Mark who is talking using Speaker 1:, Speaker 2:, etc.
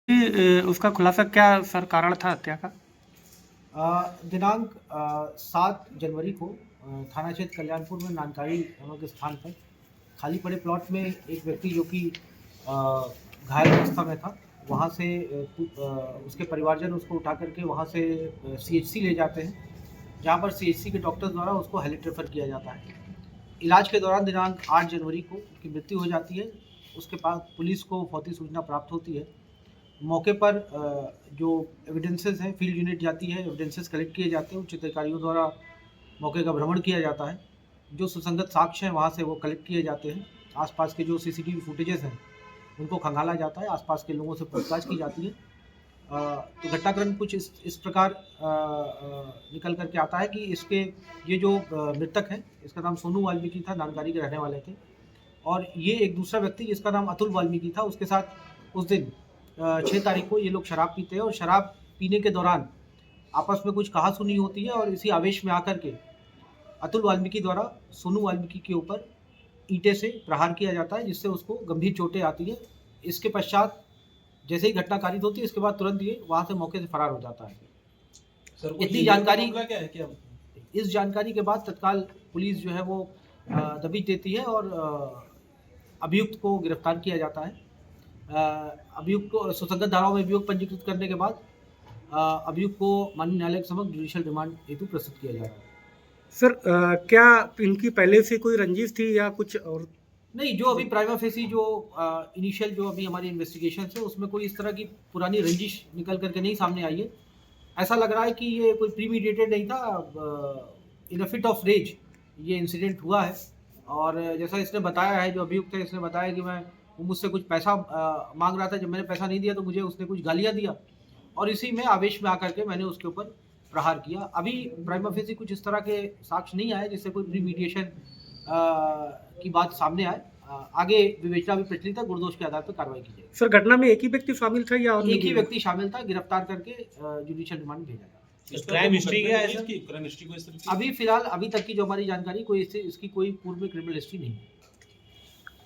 Speaker 1: उसका खुलासा क्या सर कारण था हत्या का?
Speaker 2: दिनांक 7 जनवरी को थाना क्षेत्र कल्याणपुर में नानकारी नामक स्थान पर खाली पड़े प्लॉट में एक व्यक्ति जो कि घायल अवस्था में था, वहाँ से उसके परिवारजन उसको उठा करके वहाँ से सीएचसी ले जाते हैं, जहाँ पर सीएचसी के डॉक्टर द्वारा उसको हेलिट रेफर किया जाता है। इलाज के दौरान दिनांक 8 जनवरी को उसकी मृत्यु हो जाती है। उसके बाद पुलिस को फौरी सूचना प्राप्त होती है। मौके पर जो एविडेंसेस हैं, फील्ड यूनिट जाती है, एविडेंसेस कलेक्ट किए जाते हैं, उच्च अधिकारियों द्वारा मौके का भ्रमण किया जाता है। जो सुसंगत साक्ष्य हैं वहाँ से वो कलेक्ट किए जाते हैं। आसपास के जो सीसीटीवी फुटेजेस हैं उनको खंगाला जाता है, आसपास के लोगों से पूछताछ की जाती है। तो घटनाक्रम कुछ इस प्रकार निकल कर के आता है कि ये जो मृतक है, इसका नाम सोनू वाल्मीकि था, नानकारी के रहने वाले थे, और ये एक दूसरा व्यक्ति जिसका नाम अतुल वाल्मीकि था, उसके साथ उस दिन 6 तारीख को ये लोग शराब पीते हैं, और शराब पीने के दौरान आपस में कुछ कहा-सुनी होती है, और इसी आवेश में आकर के अतुल वाल्मीकि द्वारा सोनू वाल्मीकि के ऊपर ईंटे से प्रहार किया जाता है, जिससे उसको गंभीर चोटें आती हैं। इसके पश्चात जैसे ही घटना कारित होती है, इसके बाद तुरंत ये वहाँ से मौके से फरार हो जाता है।
Speaker 3: सर,
Speaker 2: इतनी जानकारी
Speaker 3: क्या है क्या?
Speaker 2: इस जानकारी के बाद तत्काल पुलिस जो है वो दबिश देती है, और अभियुक्त को गिरफ्तार किया जाता है। अभियुक्त को सुसंगत धाराओं में अभियोग पंजीकृत करने के बाद अभियुक्त को माननीय न्यायालय के समक्ष जुडिशियल रिमांड हेतु प्रस्तुत किया जा रहा है।
Speaker 1: सर क्या इनकी पहले से कोई रंजिश थी या कुछ और?
Speaker 2: नहीं, जो अभी प्राइमा फेसी जो इनिशियल जो अभी हमारी इन्वेस्टिगेशन है उसमें कोई इस तरह की पुरानी रंजिश निकल करके नहीं सामने आई है। ऐसा लग रहा है कि ये कोई प्रीमेडिटेटेड नहीं था, इन अ फिट ऑफ रेज ये इंसिडेंट हुआ है। और जैसा इसने बताया है, जो अभियुक्त है, इसने बताया कि वो मुझसे कुछ पैसा मांग रहा था, जब मैंने पैसा नहीं दिया तो मुझे उसने कुछ गालियाँ दिया, और इसी में आवेश में आकर के मैंने उसके ऊपर प्रहार किया। अभी प्राइमा फेसी कुछ इस तरह के साक्ष्य नहीं आए जिससे कोई प्रीमेडिटेशन की बात सामने आए। आगे विवेचना भी प्रचलित है, गुणदोष के आधार पर कार्रवाई की जाएगी।
Speaker 1: सर घटना में एक ही व्यक्ति शामिल था या और?
Speaker 2: एक ही व्यक्ति शामिल था, गिरफ्तार करके जुडिशियल रिमांड भेजा जाएगा।
Speaker 3: क्राइम हिस्ट्री क्या है इसकी? क्राइम हिस्ट्री को इस तरह की
Speaker 2: अभी फिलहाल अभी तक की जो हमारी जानकारी, कोई इसकी कोई पूर्व में क्रिमिनल हिस्ट्री नहीं है।